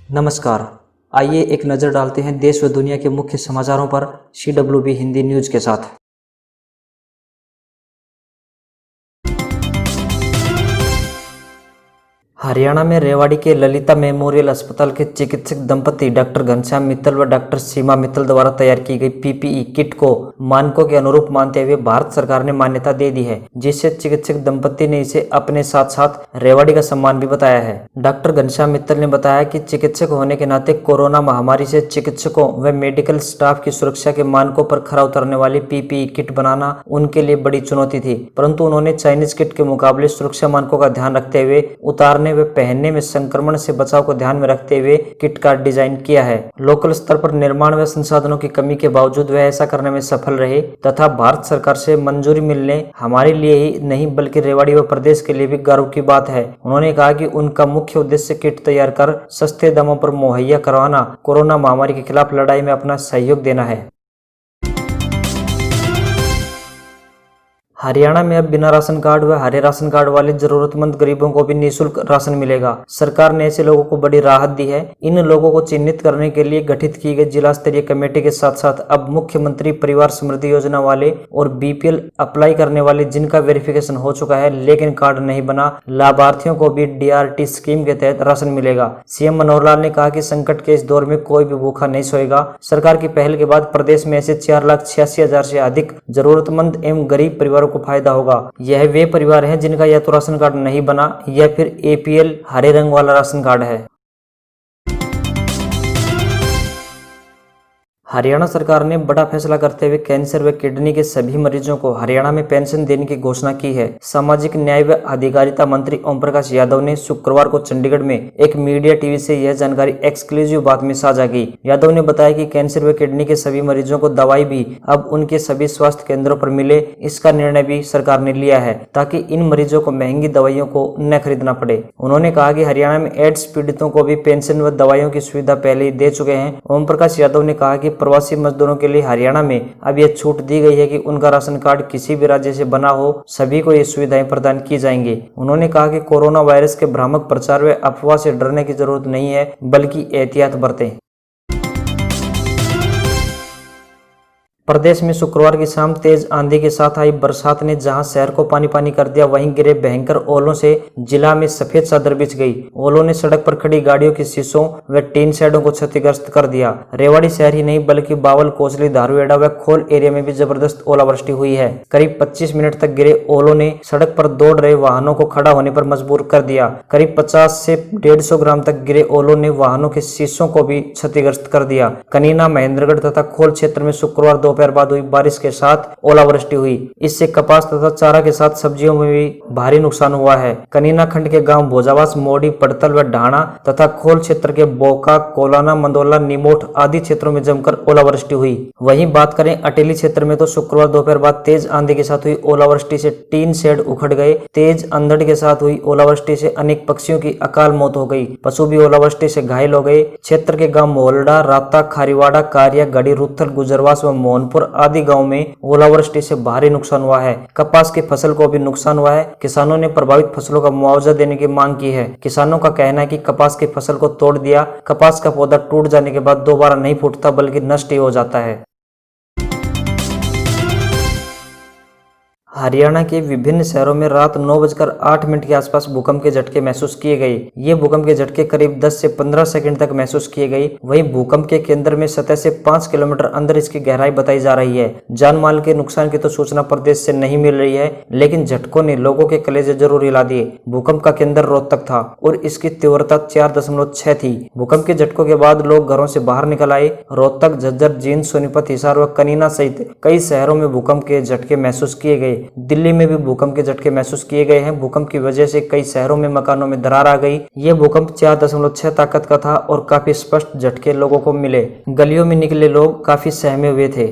नमस्कार। आइए एक नज़र डालते हैं देश व दुनिया के मुख्य समाचारों पर CWB हिंदी न्यूज़ के साथ। हरियाणा में रेवाड़ी के ललिता मेमोरियल अस्पताल के चिकित्सक दंपति डॉक्टर घनश्याम मित्तल व डॉक्टर सीमा मित्तल द्वारा तैयार की गई PPE किट को मानकों के अनुरूप मानते हुए भारत सरकार ने मान्यता दे दी है, जिससे चिकित्सक दंपति ने इसे अपने साथ साथ रेवाड़ी का सम्मान भी बताया है। डॉक्टर घनश्याम मित्तल ने बताया कि चिकित्सक होने के नाते कोरोना महामारी से चिकित्सकों व मेडिकल स्टाफ की सुरक्षा के मानकों पर खरा उतरने वाली PPE किट बनाना उनके लिए बड़ी चुनौती थी, परंतु उन्होंने चाइनीज किट के मुकाबले सुरक्षा मानकों का ध्यान रखते हुए उतारने व पहनने में संक्रमण से बचाव को ध्यान में रखते हुए किट का डिजाइन किया है। लोकल स्तर पर निर्माण व संसाधनों की कमी के बावजूद वह ऐसा करने में सफल रहे तथा भारत सरकार से मंजूरी मिलने हमारे लिए ही नहीं बल्कि रेवाड़ी व प्रदेश के लिए भी गर्व की बात है। उन्होंने कहा कि उनका मुख्य उद्देश्य किट तैयार कर सस्ते दामों पर मुहैया करवाना, कोरोना महामारी के खिलाफ लड़ाई में अपना सहयोग देना है। हरियाणा में अब बिना राशन कार्ड व हरे राशन कार्ड वाले जरूरतमंद गरीबों को भी निःशुल्क राशन मिलेगा। सरकार ने ऐसे लोगों को बड़ी राहत दी है। इन लोगों को चिन्हित करने के लिए गठित की गई जिला स्तरीय कमेटी के साथ साथ अब मुख्यमंत्री परिवार समृद्धि योजना वाले और BPL अप्लाई करने वाले जिनका वेरिफिकेशन हो चुका है लेकिन कार्ड नहीं बना, लाभार्थियों को भी DRT स्कीम के तहत राशन मिलेगा। CM मनोहर लाल ने कहा कि संकट के इस दौर में कोई भी भूखा नहीं सोएगा। सरकार की पहल के बाद प्रदेश में ऐसे 4,86,000 से अधिक जरूरतमंद एवं गरीब परिवारों को फायदा होगा। यह वे परिवार हैं जिनका या तो राशन कार्ड नहीं बना या फिर APL हरे रंग वाला राशन कार्ड है। हरियाणा सरकार ने बड़ा फैसला करते हुए कैंसर व किडनी के सभी मरीजों को हरियाणा में पेंशन देने की घोषणा की है। सामाजिक न्याय व अधिकारिता मंत्री ओम प्रकाश यादव ने शुक्रवार को चंडीगढ़ में एक मीडिया टीवी से यह जानकारी एक्सक्लूसिव बात में साझा की। यादव ने बताया कि कैंसर व किडनी के सभी मरीजों को दवाई भी अब उनके सभी स्वास्थ्य केंद्रों पर मिले, इसका निर्णय भी सरकार ने लिया है ताकि इन मरीजों को महंगी दवाइयों को न खरीदना पड़े। उन्होंने कहा कि हरियाणा में एड्स पीड़ितों को भी पेंशन व दवाइयों की सुविधा पहले ही दे चुके हैं। ओम प्रकाश यादव ने कहा कि प्रवासी मजदूरों के लिए हरियाणा में अब यह छूट दी गई है कि उनका राशन कार्ड किसी भी राज्य से बना हो, सभी को ये सुविधाएं प्रदान की जाएंगी। उन्होंने कहा कि कोरोना वायरस के भ्रामक प्रचार व अफवाह से डरने की जरूरत नहीं है, बल्कि एहतियात बरतें। प्रदेश में शुक्रवार की शाम तेज आंधी के साथ आई बरसात ने जहां शहर को पानी पानी कर दिया, वहीं गिरे भयंकर ओलों से जिला में सफेद चादर बिछ गई। ओलों ने सड़क पर खड़ी गाड़ियों के शीशों व टीन शेडों को क्षतिग्रस्त कर दिया। रेवाड़ी शहर ही नहीं बल्कि बावल, कोसली, धारूहेड़ा व खोल एरिया में भी जबरदस्त ओलावृष्टि हुई है। करीब 25 मिनट तक गिरे ओलों ने सड़क पर दौड़ रहे वाहनों को खड़ा होने पर मजबूर कर दिया। करीब 50 से 150 ग्राम तक गिरे ओलों ने वाहनों के शीशों को भी क्षतिग्रस्त कर दिया। कनीना, महेंद्रगढ़ तथा खोल क्षेत्र में शुक्रवार दोपहर बाद हुई बारिश के साथ ओलावृष्टि हुई। इससे कपास तथा चारा के साथ सब्जियों में भी भारी नुकसान हुआ है। कनीना खंड के गांव भोजावास, मोड़ी, पड़तल व ढाणा तथा खोल क्षेत्र के बोका, कोलाना, मंदोला, निमोठ आदि क्षेत्रों में जमकर ओलावृष्टि हुई। वहीं बात करें अटेली क्षेत्र में तो शुक्रवार दोपहर बाद तेज आंधी के साथ हुई ओलावृष्टि से टीन शेड उखड़ गए। तेज अंधड़ के साथ हुई ओलावृष्टि से अनेक पक्षियों की अकाल मौत हो गई। पशु भी ओलावृष्टि से घायल हो गए। क्षेत्र के गांव मोहलडा, राता, खारीवाड़ा, कारिया, गढ़ी, रुत्थल, गुजरवास व मोहनपुर आदि गांव में ओलावृष्टि से भारी नुकसान हुआ है। कपास की फसल को भी नुकसान हुआ है। किसानों ने प्रभावित फसलों का मुआवजा देने की मांग की है। किसानों का कहना है कि कपास की फसल को तोड़ दिया। कपास का पौधा टूट जाने के बाद दोबारा नहीं फूटता बल्कि नष्ट ही हो जाता है। हरियाणा के विभिन्न शहरों में रात 9:08 के आसपास भूकंप के झटके महसूस किए गए। ये भूकंप के झटके करीब 10 से 15 सेकंड तक महसूस किए गए। वहीं भूकंप के केंद्र में सतह से 5 किलोमीटर अंदर इसकी गहराई बताई जा रही है। जान माल के नुकसान की तो सूचना प्रदेश से नहीं मिल रही है, लेकिन झटकों ने लोगों के कलेजे जरूर हिला दिए। भूकंप का केंद्र रोहतक था और इसकी तीव्रता 4.6 थी। भूकंप के झटकों के बाद लोग घरों से बाहर निकल आए। रोहतक, झज्जर, जींद, सोनीपत, हिसार व कनीना सहित कई शहरों में भूकंप के झटके महसूस किए गए। दिल्ली में भी भूकंप के झटके महसूस किए गए हैं। भूकंप की वजह से कई शहरों में मकानों में दरार आ गई। यह भूकंप 4.6 ताकत का था और काफी स्पष्ट झटके लोगों को मिले। गलियों में निकले लोग काफी सहमे हुए थे।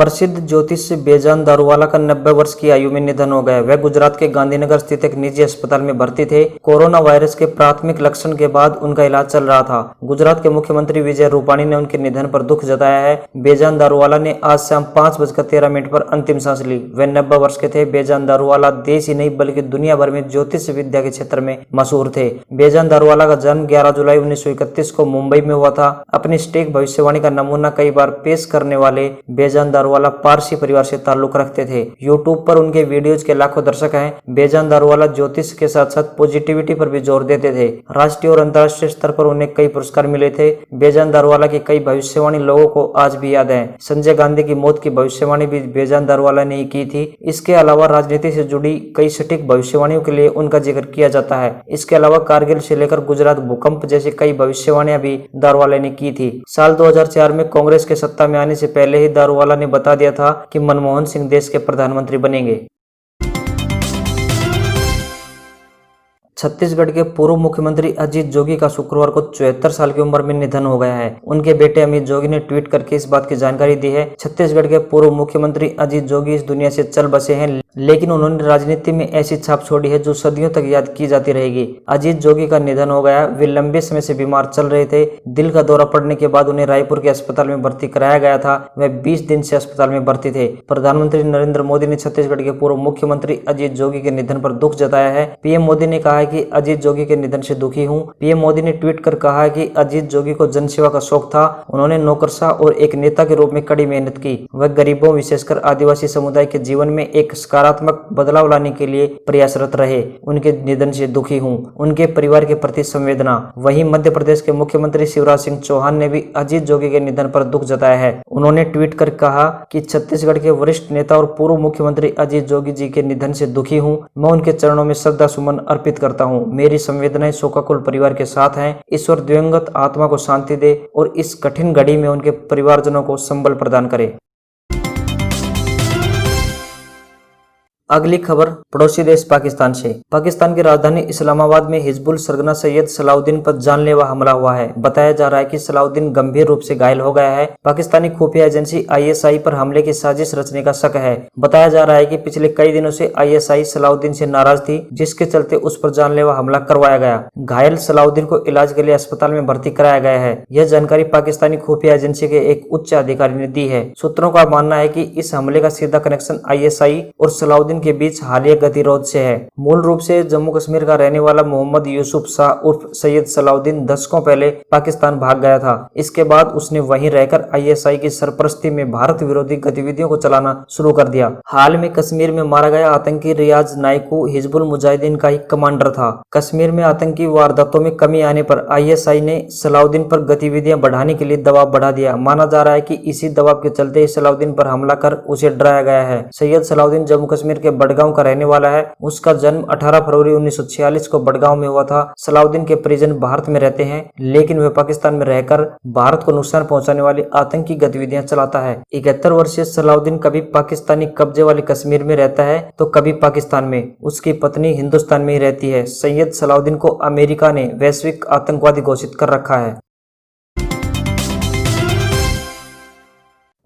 प्रसिद्ध ज्योतिष बेजान दारूवाला का 90 वर्ष की आयु में निधन हो गया। वह गुजरात के गांधीनगर स्थित एक निजी अस्पताल में भर्ती थे। कोरोना वायरस के प्राथमिक लक्षण के बाद उनका इलाज चल रहा था। गुजरात के मुख्यमंत्री विजय रूपाणी ने उनके निधन पर दुख जताया है। बेजान दारूवाला ने आज शाम 5:13 पर अंतिम सांस ली। वे 90 वर्ष के थे। बेजान दारूवाला देश ही नहीं बल्कि दुनिया भर में ज्योतिष विद्या के क्षेत्र में मशहूर थे। बेजान दारूवाला का जन्म 11 जुलाई 1931 को मुंबई में हुआ था। अपनी सटीक भविष्यवाणी का नमूना कई बार पेश करने वाले बेजान दारूवाला पारसी परिवार से ताल्लुक रखते थे। यूट्यूब पर उनके वीडियोज के लाखों दर्शक हैं। बेजान दारूवाला ज्योतिष के साथ साथ पॉजिटिविटी पर भी जोर देते थे। राष्ट्रीय और अंतर्राष्ट्रीय स्तर पर उन्हें कई पुरस्कार मिले थे। बेजान दारूवाला की कई भविष्यवाणी लोगों को आज भी याद है। संजय गांधी की मौत की भविष्यवाणी भी बेजान दारूवाला ने ही की थी। इसके अलावा राजनीति से जुड़ी कई सटीक भविष्यवाणियों के लिए उनका जिक्र किया जाता है। इसके अलावा कारगिल से लेकर गुजरात भूकंप जैसी कई भविष्यवाणियां भी दारूवाला ने की थी। साल 2004 में कांग्रेस के सत्ता में आने से पहले ही दारूवाला ने बता दिया था कि मनमोहन सिंह देश के प्रधानमंत्री बनेंगे। छत्तीसगढ़ के पूर्व मुख्यमंत्री अजीत जोगी का शुक्रवार को 74 साल की उम्र में निधन हो गया है। उनके बेटे अमित जोगी ने ट्वीट करके इस बात की जानकारी दी है। छत्तीसगढ़ के पूर्व मुख्यमंत्री अजीत जोगी इस दुनिया से चल बसे हैं, लेकिन उन्होंने राजनीति में ऐसी छाप छोड़ी है जो सदियों तक याद की जाती रहेगी। अजीत जोगी का निधन हो गया। वे लंबे समय से बीमार चल रहे थे। दिल का दौरा पड़ने के बाद उन्हें रायपुर के अस्पताल में भर्ती कराया गया था। वह 20 दिन से अस्पताल में भर्ती थे। प्रधानमंत्री नरेंद्र मोदी ने छत्तीसगढ़ के पूर्व मुख्यमंत्री अजीत जोगी के निधन पर दुख जताया है। पीएम मोदी ने कहा है कि अजीत जोगी के निधन से दुखी हूं। पीएम मोदी ने ट्वीट कर कहा है कि अजीत जोगी को जनसेवा का शौक था। उन्होंने नौकरशाह और एक नेता के रूप में कड़ी मेहनत की। वह गरीबों विशेषकर आदिवासी समुदाय के जीवन में एक सकारात्मक बदलाव लाने के लिए प्रयासरत रहे। उनके निधन से दुखी हूं। उनके परिवार के प्रति संवेदना। वहीं मध्य प्रदेश के मुख्यमंत्री शिवराज सिंह चौहान ने भी अजीत जोगी के निधन पर दुख जताया है। उन्होंने ट्वीट कर कहा कि छत्तीसगढ़ के वरिष्ठ नेता और पूर्व मुख्यमंत्री अजीत जोगी जी के निधन से दुखी हूं। मैं उनके चरणों में श्रद्धा सुमन अर्पित करता हूं। मेरी संवेदनाएं शोकाकुल परिवार के साथ हैं। ईश्वर दिवंगत आत्मा को शांति दे और इस कठिन घड़ी में उनके परिवारजनों को संबल प्रदान करे। अगली खबर पड़ोसी देश पाकिस्तान से। पाकिस्तान की राजधानी इस्लामाबाद में हिजबुल सरगना सैयद सलाउद्दीन पर जानलेवा हमला हुआ है। बताया जा रहा है कि सलाउद्दीन गंभीर रूप से घायल हो गया है। पाकिस्तानी खुफिया एजेंसी ISI पर हमले की साजिश रचने का शक है। बताया जा रहा है कि पिछले कई दिनों से ISI सलाउद्दीन से नाराज थी, जिसके चलते उस पर जानलेवा हमला करवाया गया। घायल सलाउद्दीन को इलाज के लिए अस्पताल में भर्ती कराया गया है। यह जानकारी पाकिस्तानी खुफिया एजेंसी के एक उच्च अधिकारी ने दी है। सूत्रों का मानना है कि इस हमले का सीधा कनेक्शन ISI और सलाउद्दीन के बीच हालिया गतिरोध से है। मूल रूप से जम्मू कश्मीर का रहने वाला मोहम्मद यूसुफ शाह उर्फ सैयद सलाउद्दीन दशकों पहले पाकिस्तान भाग गया था। इसके बाद उसने वहीं रहकर ISI की सरपरस्ती में भारत विरोधी गतिविधियों को चलाना शुरू कर दिया। हाल में कश्मीर में मारा गया आतंकी रियाज नाइकू हिजबुल मुजाहिदीन का ही कमांडर था। कश्मीर में आतंकी वारदातों में कमी आने पर ISI ने सलाउद्दीन पर गतिविधियां बढ़ाने के लिए दबाव बढ़ा दिया। माना जा रहा है कि इसी दबाव के चलते सलाउद्दीन पर हमला कर उसे डराया गया है। सैयद सलाउद्दीन जम्मू कश्मीर के बडगांव का रहने वाला है। उसका जन्म 18 फरवरी 1946 को बडगांव में हुआ था। सलाउद्दीन के परिजन भारत में रहते हैं, लेकिन वे पाकिस्तान में रहकर भारत को नुकसान पहुंचाने वाली आतंकी गतिविधियां चलाता है। 71 वर्षीय सलाउद्दीन कभी पाकिस्तानी कब्जे वाले कश्मीर में रहता है तो कभी पाकिस्तान में। उसकी पत्नी हिंदुस्तान में ही रहती है। सैयद सलाउद्दीन को अमेरिका ने वैश्विक आतंकवादी घोषित कर रखा है।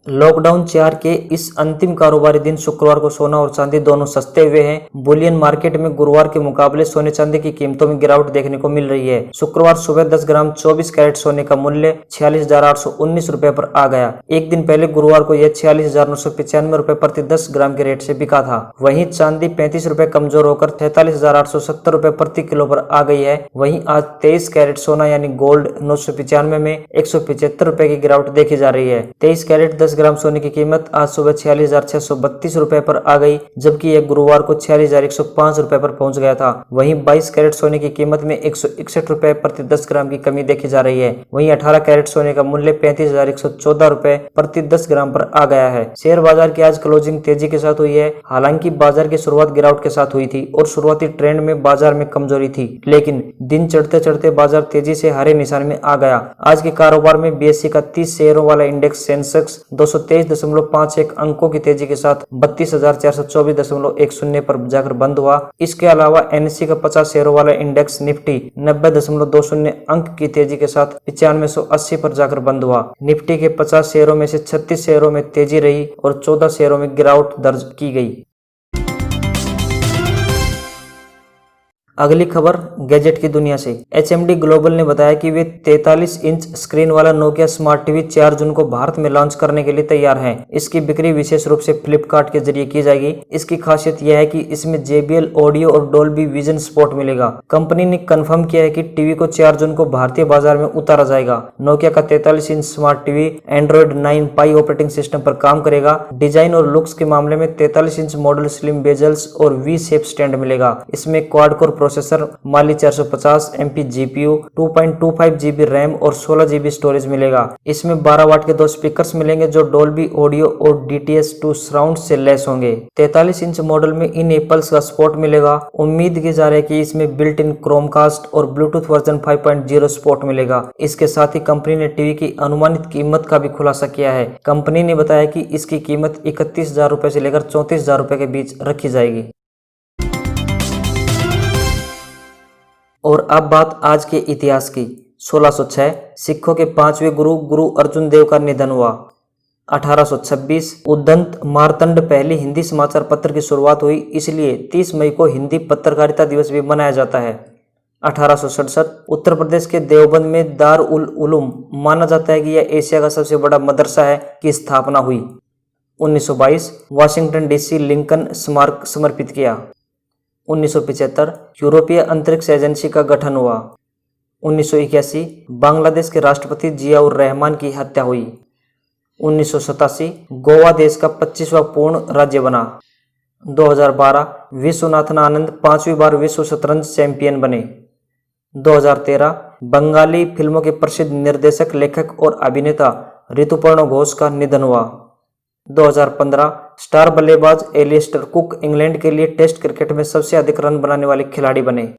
लॉकडाउन 4 के इस अंतिम कारोबारी दिन शुक्रवार को सोना और चांदी दोनों सस्ते हुए हैं। बुलियन मार्केट में गुरुवार के मुकाबले सोने चांदी की कीमतों में गिरावट देखने को मिल रही है। शुक्रवार सुबह 10 ग्राम 24 कैरेट सोने का मूल्य 46,819 रुपए पर आ गया। एक दिन पहले गुरुवार को यह 46,995 रुपए प्रति 10 ग्राम के रेट से बिका था। वहीं चांदी 35 रुपए कमजोर होकर 43,870 रुपए प्रति किलो पर आ गई है। वहीं आज 23 कैरेट सोना यानी गोल्ड 995 में 175 रुपए की गिरावट देखी जा रही है। 23 कैरेट 10 ग्राम सोने की कीमत आज सुबह 46,632 रुपए पर आ गई, जबकि यह गुरुवार को 46,105 रुपए पर पहुंच गया था। वहीं 22 कैरेट सोने की कीमत में 161 रुपए प्रति 10 ग्राम की कमी देखी जा रही है। वहीं 18 कैरेट सोने का मूल्य 35,114 रुपए प्रति 10 ग्राम पर आ गया है। शेयर बाजार की आज क्लोजिंग तेजी के साथ हुई है। हालांकि बाजार की शुरुआत गिरावट के साथ हुई थी और शुरुआती ट्रेंड में बाजार में कमजोरी थी, लेकिन दिन चढ़ते चढ़ते बाजार तेजी से हरे निशान में आ गया। आज के कारोबार में BSE का 30 शेयरों वाला इंडेक्स सेंसेक्स 223.51 अंकों की तेजी के साथ 32,424.10 पर जाकर बंद हुआ। इसके अलावा एनएससी का 50 शेयरों वाला इंडेक्स निफ्टी 90.20 अंक की तेजी के साथ 9580 पर जाकर बंद हुआ। निफ्टी के 50 शेयरों में से 36 शेयरों में तेजी रही और 14 शेयरों में गिरावट दर्ज की गई। अगली खबर गैजेट की दुनिया से। एचएमडी ग्लोबल ने बताया कि वे 43 इंच स्क्रीन वाला नोकिया स्मार्ट टीवी 4 जून को भारत में लॉन्च करने के लिए तैयार है। इसकी बिक्री विशेष रूप से फ्लिपकार्ट के जरिए की जाएगी। इसकी खासियत यह है कि इसमें JBL ऑडियो और डोल्बी विजन सपोर्ट मिलेगा। कंपनी ने कंफर्म किया है कि टीवी को 4 जून को भारतीय बाजार में उतारा जाएगा। नोकिया का 43 इंच स्मार्ट टीवी एंड्रॉइड 9 पाई ऑपरेटिंग सिस्टम पर काम करेगा। डिजाइन और लुक्स के मामले में 43 इंच मॉडल स्लिम बेजल्स और वी शेप स्टैंड मिलेगा। इसमें quad core processor, Mali 450 MP GPU, 2.25 GB RAM और 16 GB स्टोरेज मिलेगा। इसमें 12 वाट के 2 स्पीकर्स मिलेंगे जो डोल्बी ऑडियो और DTS2 सराउंड से लैस होंगे। 43 इंच मॉडल में इन एप्पल्स का सपोर्ट मिलेगा। उम्मीद की जा रही है कि इसमें बिल्ट इन क्रोमकास्ट और ब्लूटूथ वर्जन 5.0 सपोर्ट मिलेगा। इसके साथ ही कंपनी ने टीवी की अनुमानित कीमत का भी खुलासा किया है। कंपनी ने बताया कि इसकी कीमत 31,000 रुपए से लेकर 34,000 रुपए के बीच रखी जाएगी। और अब बात आज के इतिहास की। 1606 सिखों के 5वें गुरु अर्जुन देव का निधन हुआ। 1826 उद्दंत मार्तंड पहली हिंदी समाचार पत्र की शुरुआत हुई, इसलिए 30 मई को हिंदी पत्रकारिता दिवस भी मनाया जाता है। 1867 उत्तर प्रदेश के देवबंद में दार उल उलूम माना जाता है कि यह एशिया का सबसे बड़ा मदरसा है की स्थापना हुई। 1922 वाशिंगटन DC लिंकन स्मारक समर्पित किया। 1975 यूरोपीय अंतरिक्ष एजेंसी का गठन हुआ। 1981 बांग्लादेश के राष्ट्रपति जियाउर रहमान की हत्या हुई। 1987 गोवा देश का 25वां पूर्ण राज्य बना। 2012 विश्वनाथन आनंद 5वीं बार विश्व शतरंज चैंपियन बने। 2013 बंगाली फिल्मों के प्रसिद्ध निर्देशक, लेखक और अभिनेता ऋतुपर्ण घोष का निधन हुआ। 2015 स्टार बल्लेबाज एलिस्टर कुक इंग्लैंड के लिए टेस्ट क्रिकेट में सबसे अधिक रन बनाने वाले खिलाड़ी बने।